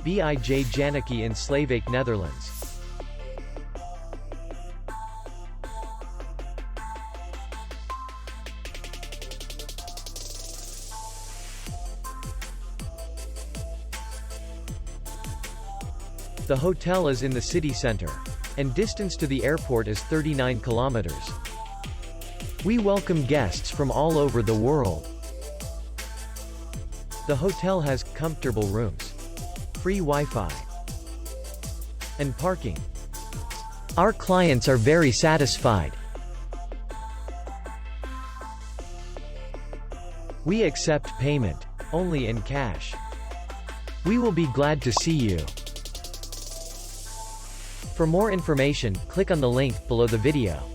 Bij Janneke in Sleeuwijk, Netherlands. The hotel is in the city center, and distance to the airport is 39 kilometers. We welcome guests from all over the world. The hotel has comfortable rooms, free Wi-Fi, and parking. Our clients are very satisfied. We accept payment only in cash. We will be glad to see you. For more information, click on the link below the video.